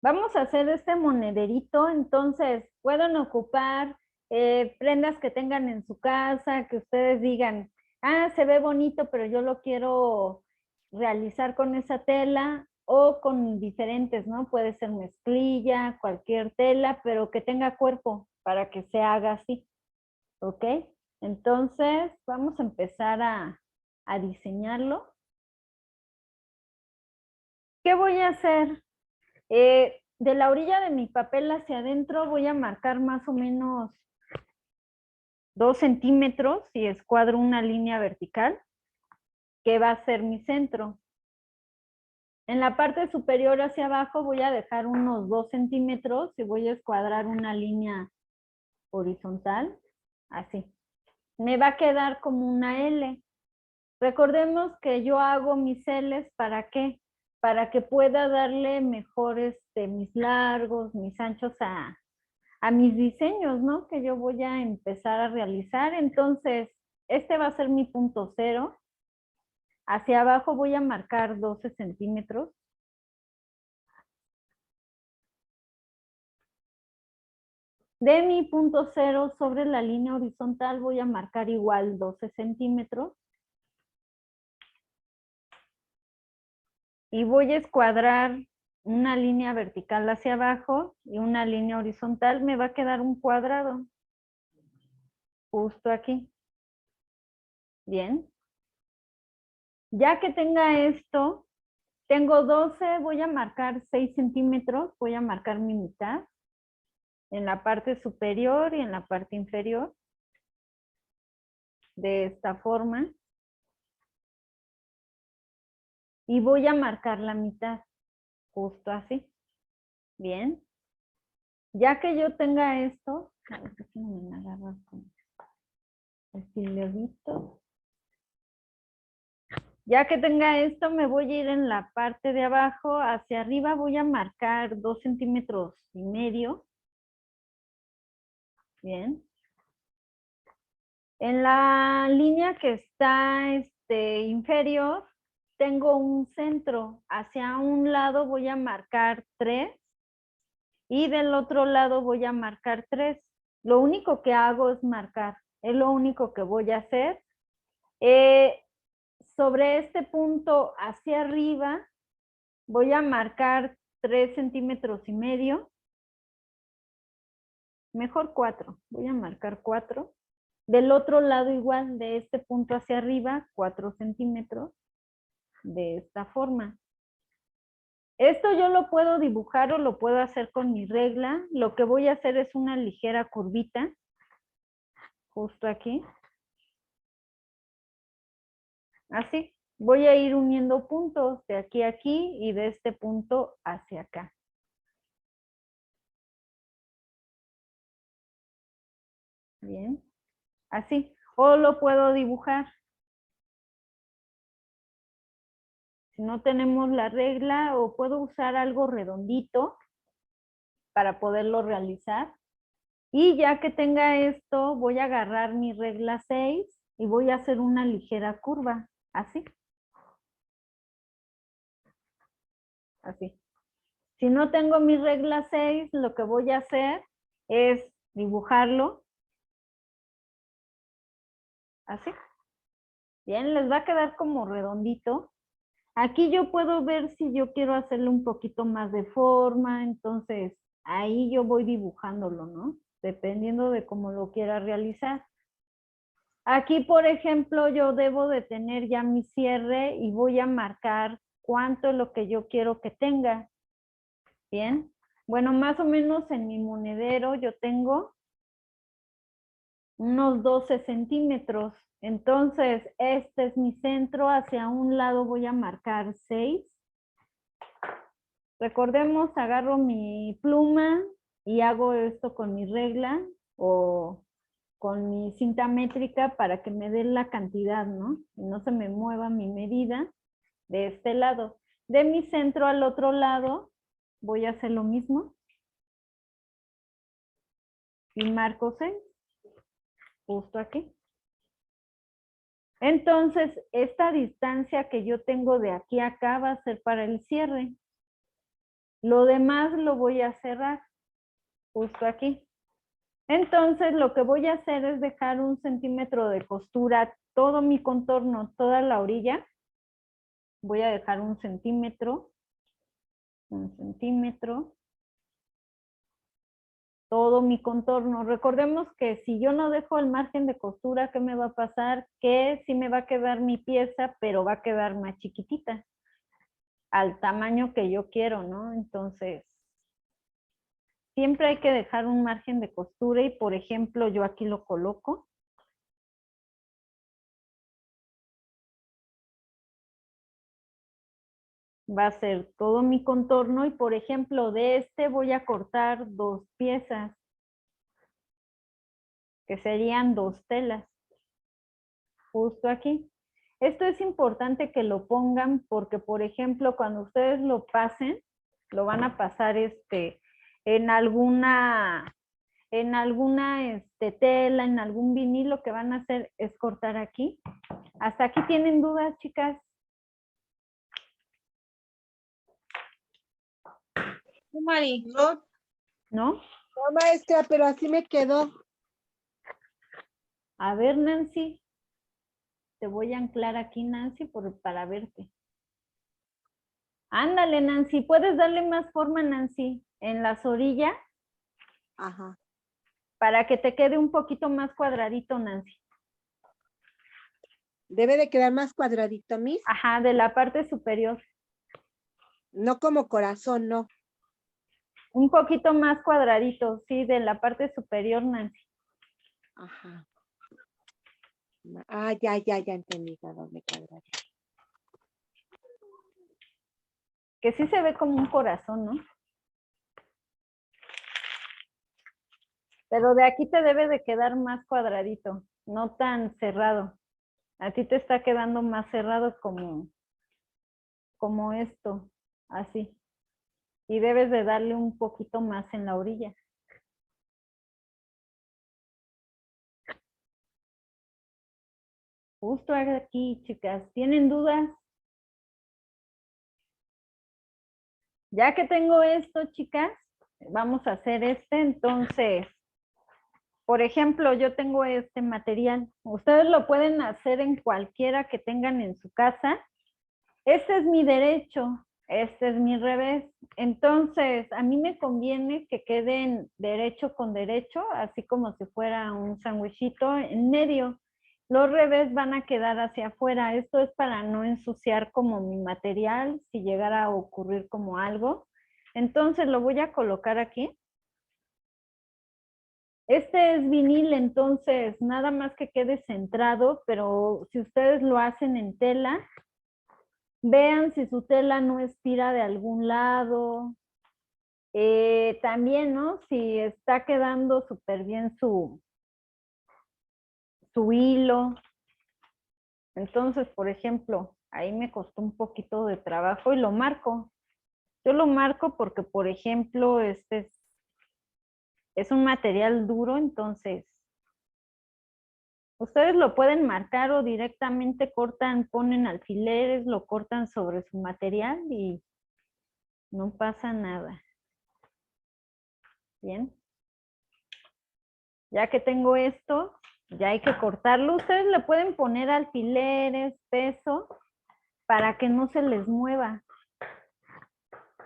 Vamos a hacer este monederito, entonces pueden ocupar prendas que tengan en su casa, que ustedes digan, ah, se ve bonito, pero yo lo quiero realizar con esa tela o con diferentes, ¿no? Puede ser mezclilla, cualquier tela, pero que tenga cuerpo para que se haga así, ¿ok? Entonces vamos a empezar a diseñarlo. ¿Qué voy a hacer? De la orilla de mi papel hacia adentro voy a marcar más o menos 2 centímetros y escuadro una línea vertical que va a ser mi centro. En la parte superior hacia abajo voy a dejar unos 2 centímetros y voy a escuadrar una línea horizontal, así. Me va a quedar como una L. Recordemos que yo hago mis L's, ¿para qué? Para que pueda darle mejor mis largos, mis anchos a mis diseños, ¿no? Que yo voy a empezar a realizar. Entonces, este va a ser mi punto cero. Hacia abajo voy a marcar 12 centímetros. De mi punto cero sobre la línea horizontal voy a marcar igual 12 centímetros. Y voy a escuadrar una línea vertical hacia abajo y una línea horizontal. Me va a quedar un cuadrado. Justo aquí. Bien. Ya que tenga esto, tengo 12, voy a marcar 6 centímetros, voy a marcar mi mitad en la parte superior y en la parte inferior, de esta forma. Y voy a marcar la mitad, justo así. Bien. Ya que yo tenga esto, a ver si no me agarra con el filerito. Ya que tenga esto, me voy a ir en la parte de abajo, hacia arriba voy a marcar 2 centímetros y medio. Bien. En la línea que está inferior, tengo un centro. Hacia un lado voy a marcar 3 y del otro lado voy a marcar 3. Lo único que hago es marcar. Es lo único que voy a hacer. Sobre este punto hacia arriba voy a marcar 3 centímetros y medio. Mejor 4. Voy a marcar 4. Del otro lado igual, de este punto hacia arriba, 4 centímetros, de esta forma. Esto yo lo puedo dibujar o lo puedo hacer con mi regla. Lo que voy a hacer es una ligera curvita, justo aquí. Así. Voy a ir uniendo puntos de aquí a aquí y de este punto hacia acá. Bien. Así. O lo puedo dibujar. Si no tenemos la regla, o puedo usar algo redondito para poderlo realizar. Y ya que tenga esto, voy a agarrar mi regla 6 y voy a hacer una ligera curva, así. Así. Si no tengo mi regla 6, lo que voy a hacer es dibujarlo, así. Bien, les va a quedar como redondito. Aquí yo puedo ver si yo quiero hacerle un poquito más de forma, entonces ahí yo voy dibujándolo, ¿no? Dependiendo de cómo lo quiera realizar. Aquí, por ejemplo, yo debo de tener ya mi cierre y voy a marcar cuánto es lo que yo quiero que tenga. Bien. Bueno, más o menos en mi monedero yo tengo unos 12 centímetros. Entonces, este es mi centro. Hacia un lado voy a marcar 6. Recordemos, agarro mi pluma y hago esto con mi regla o con mi cinta métrica para que me dé la cantidad, ¿no? Y no se me mueva mi medida de este lado. De mi centro al otro lado voy a hacer lo mismo y marco 6, justo aquí. Entonces, esta distancia que yo tengo de aquí a acá va a ser para el cierre. Lo demás lo voy a cerrar justo aquí. Entonces lo que voy a hacer es dejar 1 centímetro de costura, todo mi contorno, toda la orilla. Voy a dejar 1 centímetro, 1 centímetro, todo mi contorno. Recordemos que si yo no dejo el margen de costura, ¿qué me va a pasar? Que sí me va a quedar mi pieza, pero va a quedar más chiquitita, al tamaño que yo quiero, ¿no? Entonces, siempre hay que dejar un margen de costura y, por ejemplo, yo aquí lo coloco. Va a ser todo mi contorno y, por ejemplo, de este voy a cortar 2 piezas, que serían 2 telas, justo aquí. Esto es importante que lo pongan porque, por ejemplo, cuando ustedes lo pasen, lo van a pasar en alguna tela, en algún vinil, lo que van a hacer es cortar aquí. ¿Hasta aquí tienen dudas, chicas? Mari. No, ¿No? no, maestra, pero así me quedó. A ver, Nancy. Te voy a anclar aquí, Nancy, para verte. Ándale, Nancy. ¿Puedes darle más forma, Nancy, en las orillas? Ajá. Para que te quede un poquito más cuadradito, Nancy. Debe de quedar más cuadradito, Miss. Ajá, de la parte superior. No como corazón, no. Un poquito más cuadradito, sí, de la parte superior, Nancy. Ajá. Ah, ya entendí a dónde cuadradito. Que sí se ve como un corazón, ¿no? Pero de aquí te debe de quedar más cuadradito, no tan cerrado. A ti te está quedando más cerrado como esto, así. Y debes de darle un poquito más en la orilla. Justo aquí, chicas. ¿Tienen dudas? Ya que tengo esto, chicas, vamos a hacer entonces. Por ejemplo, yo tengo este material. Ustedes lo pueden hacer en cualquiera que tengan en su casa. Este es mi derecho, este es mi revés. Entonces, a mí me conviene que queden derecho con derecho, así como si fuera un sándwichito en medio. Los revés van a quedar hacia afuera. Esto es para no ensuciar como mi material, si llegara a ocurrir como algo. Entonces, lo voy a colocar aquí. Este es vinil, entonces nada más que quede centrado, pero si ustedes lo hacen en tela, vean si su tela no estira de algún lado. También, ¿no? Si está quedando súper bien su hilo. Entonces, por ejemplo, ahí me costó un poquito de trabajo y lo marco. Yo lo marco porque, por ejemplo, este es un material duro, entonces ustedes lo pueden marcar o directamente cortan, ponen alfileres, lo cortan sobre su material y no pasa nada. Bien. Ya que tengo esto, ya hay que cortarlo. Ustedes le pueden poner alfileres, peso, para que no se les mueva.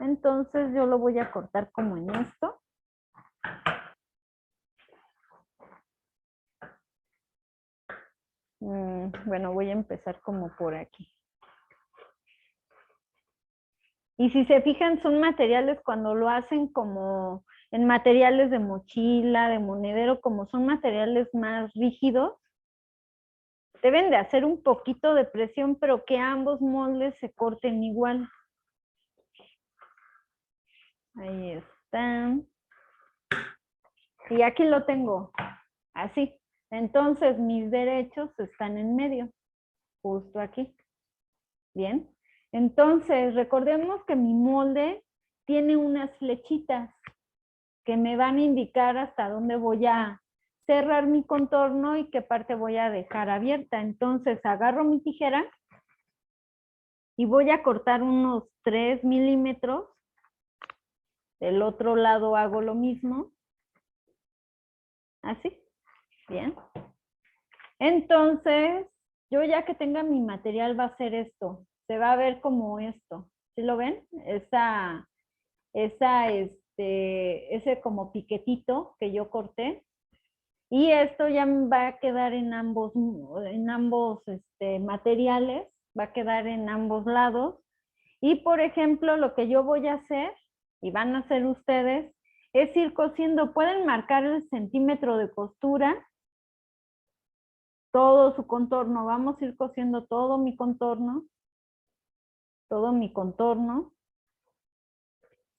Entonces yo lo voy a cortar como en esto. Bueno, voy a empezar como por aquí. Y si se fijan, son materiales cuando lo hacen como en materiales de mochila, de monedero, como son materiales más rígidos, deben de hacer un poquito de presión, pero que ambos moldes se corten igual. Ahí están. Y aquí lo tengo, así. Entonces mis derechos están en medio, justo aquí. Bien. Entonces, recordemos que mi molde tiene unas flechitas que me van a indicar hasta dónde voy a cerrar mi contorno y qué parte voy a dejar abierta. Entonces, agarro mi tijera y voy a cortar unos 3 milímetros Del otro lado hago lo mismo. Así. Bien. Entonces, yo ya que tenga mi material va a ser esto. Se va a ver como esto. ¿Sí lo ven? Ese como piquetito que yo corté. Y esto ya va a quedar en ambos materiales. Va a quedar en ambos lados. Y por ejemplo, lo que yo voy a hacer, y van a hacer ustedes, es ir cosiendo. Pueden marcar el centímetro de costura, todo su contorno. Vamos a ir cosiendo todo mi contorno.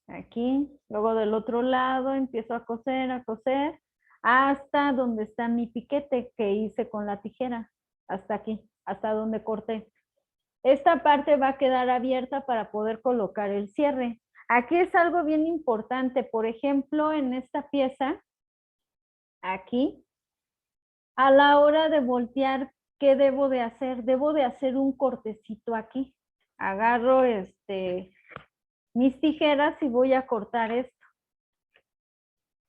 Aquí. Luego del otro lado empiezo a coser, hasta donde está mi piquete que hice con la tijera. Hasta aquí, hasta donde corté. Esta parte va a quedar abierta para poder colocar el cierre. Aquí es algo bien importante. Por ejemplo, en esta pieza, aquí, a la hora de voltear, ¿qué debo de hacer? Debo de hacer un cortecito aquí. Agarro mis tijeras y voy a cortar esto.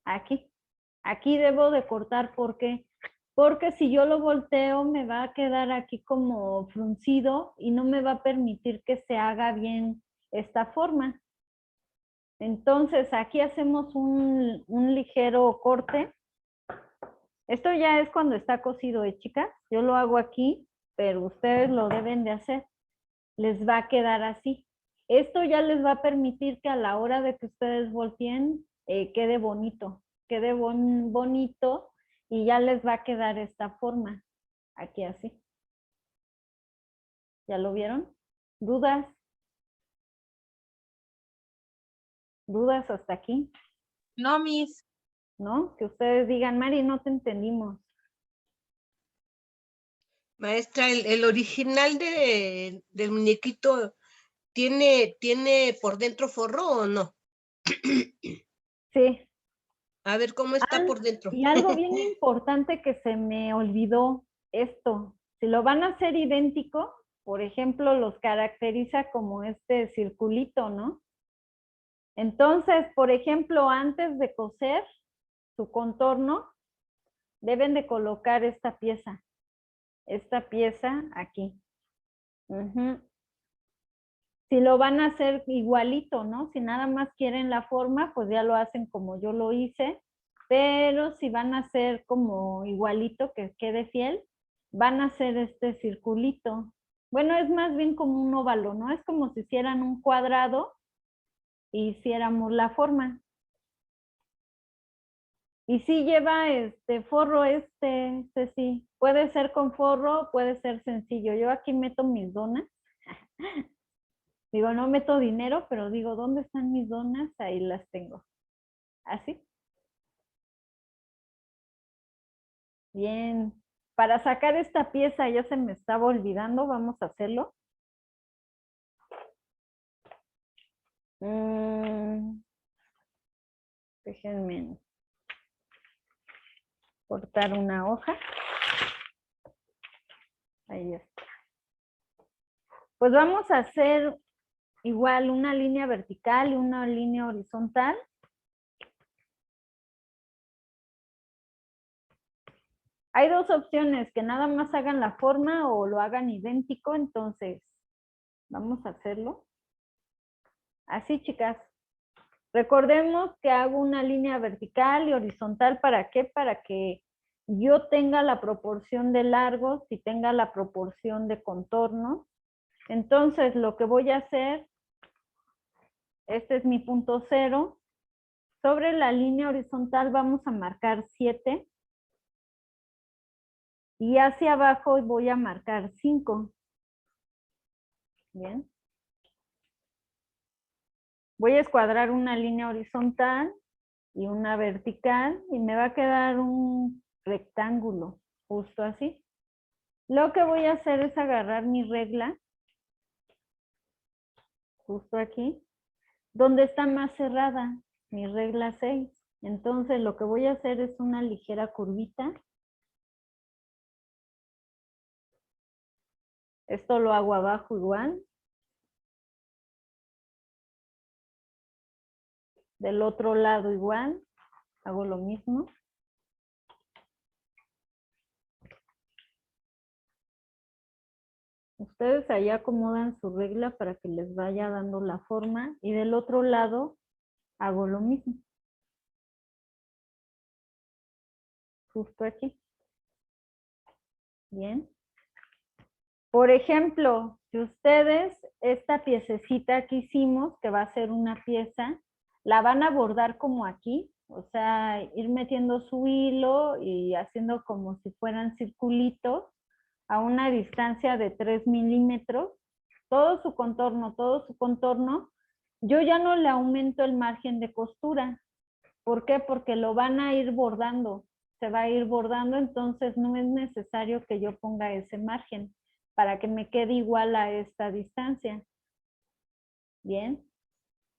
Aquí. Aquí debo de cortar, ¿por qué? Porque si yo lo volteo me va a quedar aquí como fruncido y no me va a permitir que se haga bien esta forma. Entonces aquí hacemos un ligero corte. Esto ya es cuando está cosido, chicas. Yo lo hago aquí, pero ustedes lo deben de hacer. Les va a quedar así. Esto ya les va a permitir que a la hora de que ustedes volteen, quede bonito. Quede bonito y ya les va a quedar esta forma. Aquí así. ¿Ya lo vieron? ¿Dudas? ¿Dudas hasta aquí? No, Miss. ¿No? Que ustedes digan, Mari, no te entendimos. Maestra, el original del muñequito ¿tiene por dentro forro o no? Sí. A ver cómo está por dentro. Y algo bien importante que se me olvidó, esto. Si lo van a hacer idéntico, por ejemplo, los caracteriza como este circulito, ¿no? Entonces, por ejemplo, antes de coser su contorno, deben de colocar esta pieza aquí. Si lo van a hacer igualito, ¿no? Si nada más quieren la forma, pues ya lo hacen como yo lo hice, pero si van a hacer como igualito, que quede fiel, van a hacer este circulito. Bueno, es más bien como un óvalo, ¿no? Es como si hicieran un cuadrado y hiciéramos la forma. Y sí lleva forro sí. Puede ser con forro, puede ser sencillo. Yo aquí meto mis donas. Digo, no meto dinero, pero digo, ¿dónde están mis donas? Ahí las tengo. ¿Así? Bien. Para sacar esta pieza, ya se me estaba olvidando, vamos a hacerlo. Déjenme cortar una hoja. Ahí está. Pues vamos a hacer igual una línea vertical y una línea horizontal. Hay dos opciones, que nada más hagan la forma o lo hagan idéntico, entonces vamos a hacerlo. Así, chicas. Recordemos que hago una línea vertical y horizontal, ¿para qué? Para que yo tenga la proporción de largos y tenga la proporción de contorno. Entonces, lo que voy a hacer, este es mi punto 0. Sobre la línea horizontal vamos a marcar 7. Y hacia abajo voy a marcar 5. Bien. Voy a escuadrar una línea horizontal y una vertical y me va a quedar un rectángulo, justo así. Lo que voy a hacer es agarrar mi regla, justo aquí, donde está más cerrada, mi regla 6. Entonces lo que voy a hacer es una ligera curvita. Esto lo hago abajo igual. Del otro lado igual, hago lo mismo. Ustedes ahí acomodan su regla para que les vaya dando la forma y del otro lado hago lo mismo. Justo aquí. Bien. Por ejemplo, si ustedes esta piececita que hicimos, que va a ser una pieza, la van a bordar como aquí, o sea, ir metiendo su hilo y haciendo como si fueran circulitos a una distancia de 3 milímetros, todo su contorno, yo ya no le aumento el margen de costura. ¿Por qué? Porque lo van a ir bordando, se va a ir bordando, entonces no es necesario que yo ponga ese margen para que me quede igual a esta distancia. Bien.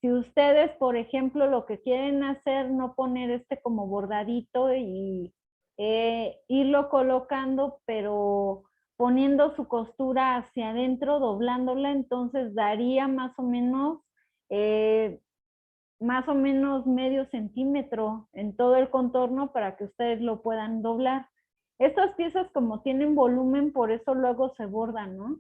Si ustedes, por ejemplo, lo que quieren hacer, no poner este como bordadito y irlo colocando, pero poniendo su costura hacia adentro, doblándola, entonces daría más o menos medio centímetro en todo el contorno para que ustedes lo puedan doblar. Estas piezas como tienen volumen, por eso luego se bordan, ¿no?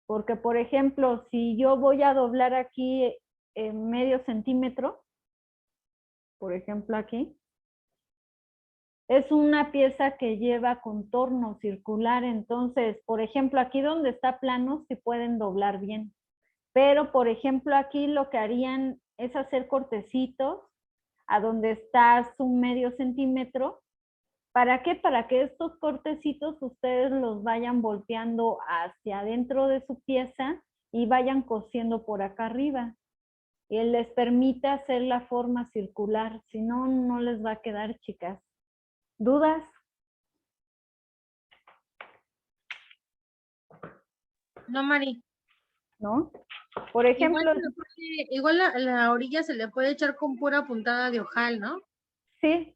Porque, por ejemplo, si yo voy a doblar aquí medio centímetro, por ejemplo aquí, es una pieza que lleva contorno circular, entonces, por ejemplo, aquí donde está plano, sí pueden doblar bien. Pero, por ejemplo, aquí lo que harían es hacer cortecitos a donde está su medio centímetro. ¿Para qué? Para que estos cortecitos ustedes los vayan volteando hacia adentro de su pieza y vayan cosiendo por acá arriba. Y les permite hacer la forma circular, si no, no les va a quedar, chicas. ¿Dudas? No, Mari. ¿No? Por ejemplo, Igual la orilla se le puede echar con pura puntada de ojal, ¿no? sí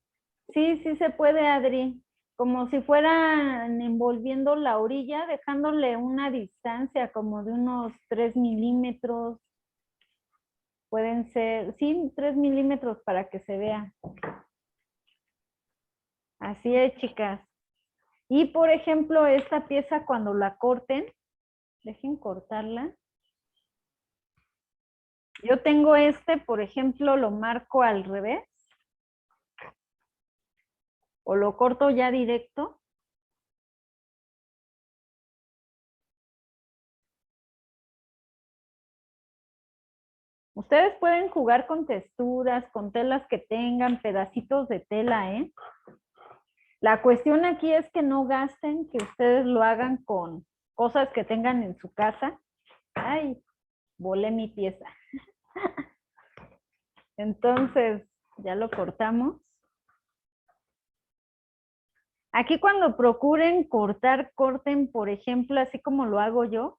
se puede, Adri. Como si fueran envolviendo la orilla, dejándole una distancia como de unos 3 milímetros. Pueden ser, sí, 3 milímetros para que se vea. Así es, chicas. Y por ejemplo, esta pieza cuando la corten, dejen cortarla. Yo tengo por ejemplo, lo marco al revés. O lo corto ya directo. Ustedes pueden jugar con texturas, con telas que tengan, pedacitos de tela, ¿eh? La cuestión aquí es que no gasten, que ustedes lo hagan con cosas que tengan en su casa. Ay, volé mi pieza. Entonces, ya lo cortamos. Aquí cuando procuren cortar, corten, por ejemplo, así como lo hago yo,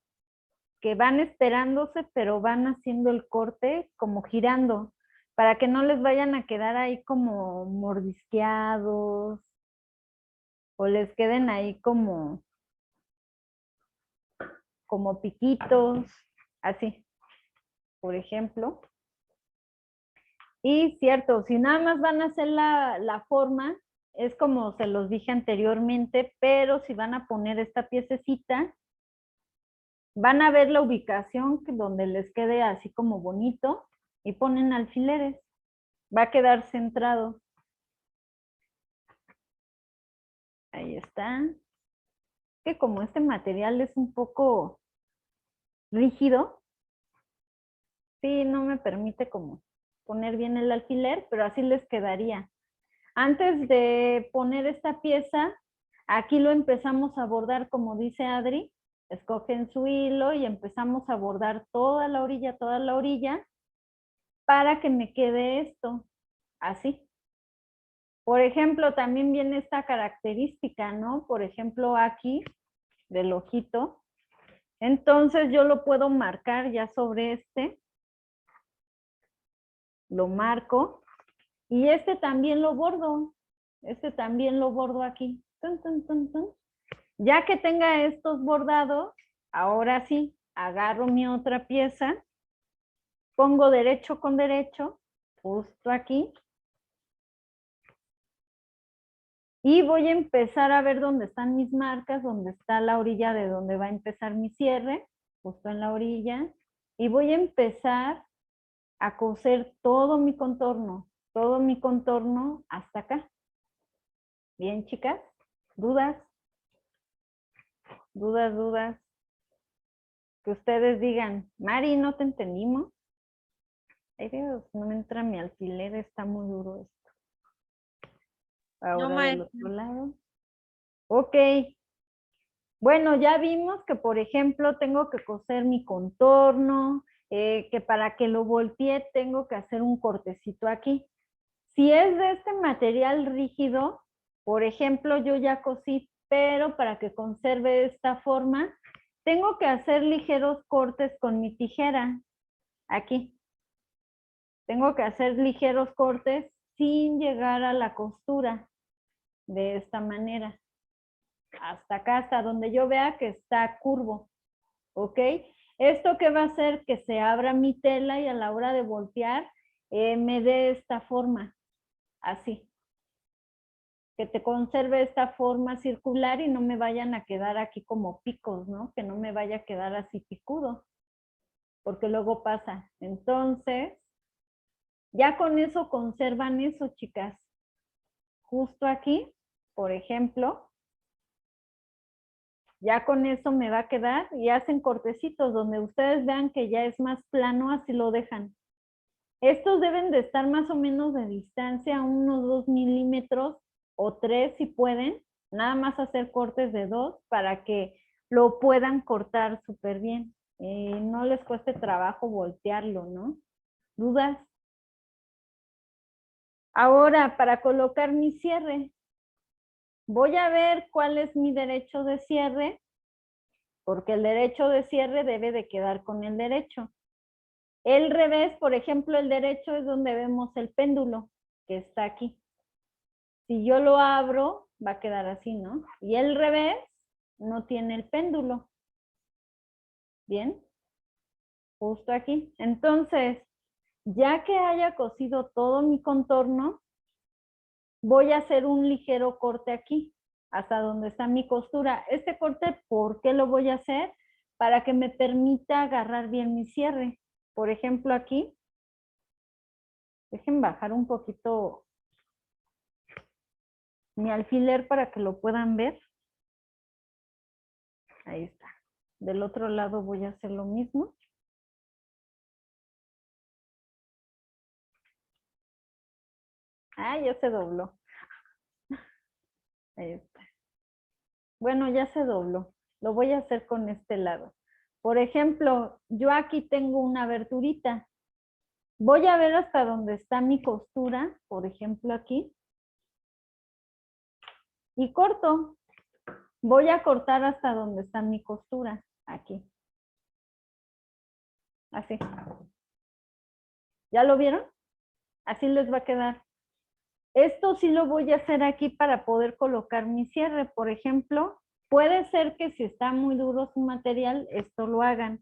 que van esperándose, pero van haciendo el corte como girando, para que no les vayan a quedar ahí como mordisqueados, o les queden ahí como piquitos, así, por ejemplo. Y cierto, si nada más van a hacer la forma, es como se los dije anteriormente, pero si van a poner esta piececita, van a ver la ubicación donde les quede así como bonito y ponen alfileres. Va a quedar centrado. Ahí está. Que como este material es un poco rígido, sí, no me permite como poner bien el alfiler, pero así les quedaría. Antes de poner esta pieza, aquí lo empezamos a bordar como dice Adri. Escogen su hilo y empezamos a bordar toda la orilla, para que me quede esto, así. Por ejemplo, también viene esta característica, ¿no? Por ejemplo, aquí, del ojito. Entonces yo lo puedo marcar ya sobre lo marco, y también lo bordo, aquí. Tun, tun, tun, tun. Ya que tenga estos bordados, ahora sí, agarro mi otra pieza, pongo derecho con derecho, justo aquí. Y voy a empezar a ver dónde están mis marcas, dónde está la orilla de donde va a empezar mi cierre, justo en la orilla. Y voy a empezar a coser todo mi contorno hasta acá. Bien, chicas, ¿dudas? ¿Dudas? Que ustedes digan, Mari, ¿no te entendimos? Ay Dios, no me entra mi alfiler, está muy duro esto. Ahora del maestra. otro lado. Ok. Bueno, ya vimos que, por ejemplo, tengo que coser mi contorno, que para que lo voltee tengo que hacer un cortecito aquí. Si es de este material rígido, por ejemplo, yo ya cosí, pero para que conserve esta forma, tengo que hacer ligeros cortes con mi tijera. Aquí. Tengo que hacer ligeros cortes sin llegar a la costura. De esta manera. Hasta acá, hasta donde yo vea que está curvo. ¿Ok? ¿Esto qué va a hacer? Que se abra mi tela y a la hora de voltear me dé esta forma. Así. Que te conserve esta forma circular y no me vayan a quedar aquí como picos, ¿no? Que no me vaya a quedar así picudo. Porque luego pasa. Entonces, ya con eso conservan eso, chicas. Justo aquí, por ejemplo, ya con eso me va a quedar y hacen cortecitos donde ustedes vean que ya es más plano, así lo dejan. Estos deben de estar más o menos de distancia, unos 2 milímetros o 3 si pueden. Nada más hacer cortes de 2 para que lo puedan cortar súper bien. No les cueste trabajo voltearlo, ¿no? ¿Dudas? Ahora, para colocar mi cierre, voy a ver cuál es mi derecho de cierre, porque el derecho de cierre debe de quedar con el derecho. El revés, por ejemplo, el derecho es donde vemos el péndulo, que está aquí. Si yo lo abro, va a quedar así, ¿no? Y el revés no tiene el péndulo. Bien, justo aquí. Entonces, ya que haya cosido todo mi contorno, voy a hacer un ligero corte aquí, hasta donde está mi costura. Este corte, ¿por qué lo voy a hacer? Para que me permita agarrar bien mi cierre. Por ejemplo, aquí, dejen bajar un poquito mi alfiler para que lo puedan ver. Ahí está. Del otro lado voy a hacer lo mismo. Ah, ya se dobló. Ahí está. Bueno, ya se dobló. Lo voy a hacer con este lado. Por ejemplo, yo aquí tengo una aberturita. Voy a ver hasta dónde está mi costura, por ejemplo aquí. Y corto. Voy a cortar hasta donde está mi costura, aquí. Así. ¿Ya lo vieron? Así les va a quedar. Esto sí lo voy a hacer aquí para poder colocar mi cierre. Por ejemplo, puede ser que si está muy duro su material, esto lo hagan.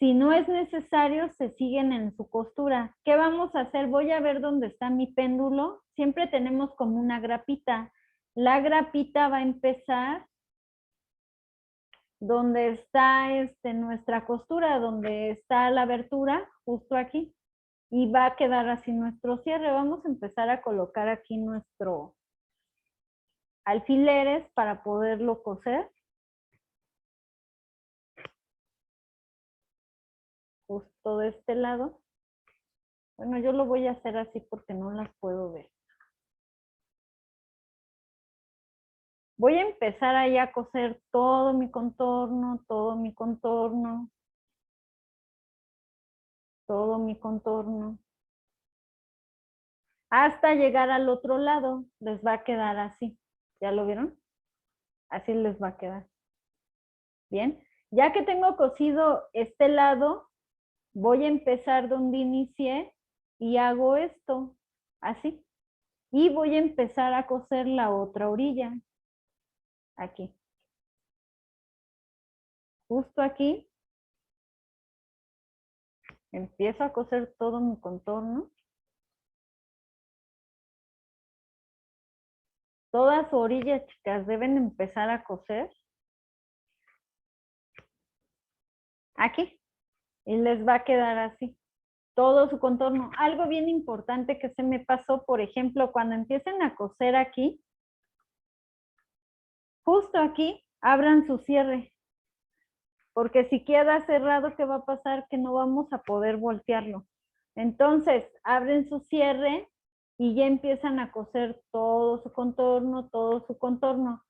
Si no es necesario, se siguen en su costura. ¿Qué vamos a hacer? Voy a ver dónde está mi péndulo. Siempre tenemos como una grapita. La grapita va a empezar donde está nuestra costura, donde está la abertura, justo aquí. Y va a quedar así nuestro cierre. Vamos a empezar a colocar aquí nuestro alfileres para poderlo coser. Justo de este lado. Bueno, yo lo voy a hacer así porque no las puedo ver. Voy a empezar ahí a coser todo mi contorno, todo mi contorno, todo mi contorno. Hasta llegar al otro lado, les va a quedar así. ¿Ya lo vieron? Así les va a quedar. Bien, ya que tengo cosido este lado, voy a empezar donde inicié y hago esto, así. Y voy a empezar a coser la otra orilla, aquí. Justo aquí, empiezo a coser todo mi contorno. Toda su orilla, chicas, deben empezar a coser. Aquí. Y les va a quedar así. Todo su contorno. Algo bien importante que se me pasó, por ejemplo, cuando empiecen a coser aquí, justo aquí, abran su cierre. Porque si queda cerrado, ¿qué va a pasar? Que no vamos a poder voltearlo. Entonces, abren su cierre y ya empiezan a coser todo su contorno, todo su contorno.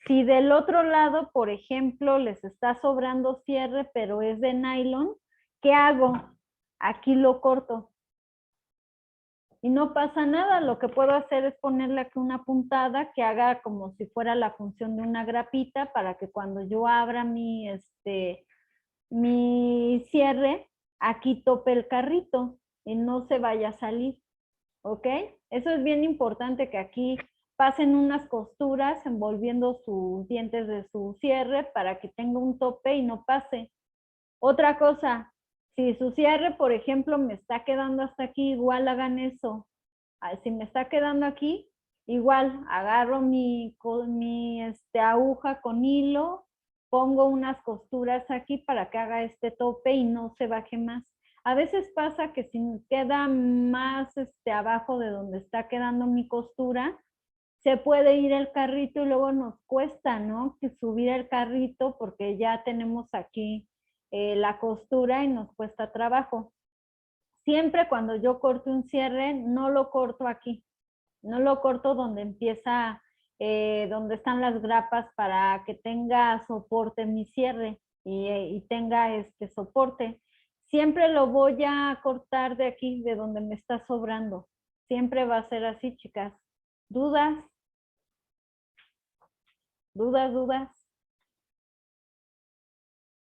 Si del otro lado, por ejemplo, les está sobrando cierre, pero es de nylon, ¿qué hago? Aquí lo corto. Y no pasa nada, lo que puedo hacer es ponerle aquí una puntada que haga como si fuera la función de una grapita para que cuando yo abra mi cierre, aquí tope el carrito y no se vaya a salir, ¿ok? Eso es bien importante, que aquí pasen unas costuras envolviendo sus dientes de su cierre para que tenga un tope y no pase. Otra cosa, si su cierre, por ejemplo, me está quedando hasta aquí, igual hagan eso. Si me está quedando aquí, igual agarro mi aguja con hilo, pongo unas costuras aquí para que haga este tope y no se baje más. A veces pasa que si queda más abajo de donde está quedando mi costura, se puede ir el carrito y luego nos cuesta, ¿no? Que subir el carrito porque ya tenemos aquí la costura y nos cuesta trabajo. Siempre cuando yo corto un cierre, no lo corto aquí, no lo corto donde empieza, donde están las grapas para que tenga soporte mi cierre y tenga este soporte. Siempre lo voy a cortar de aquí, de donde me está sobrando. Siempre va a ser así, chicas. ¿Dudas? ¿Dudas?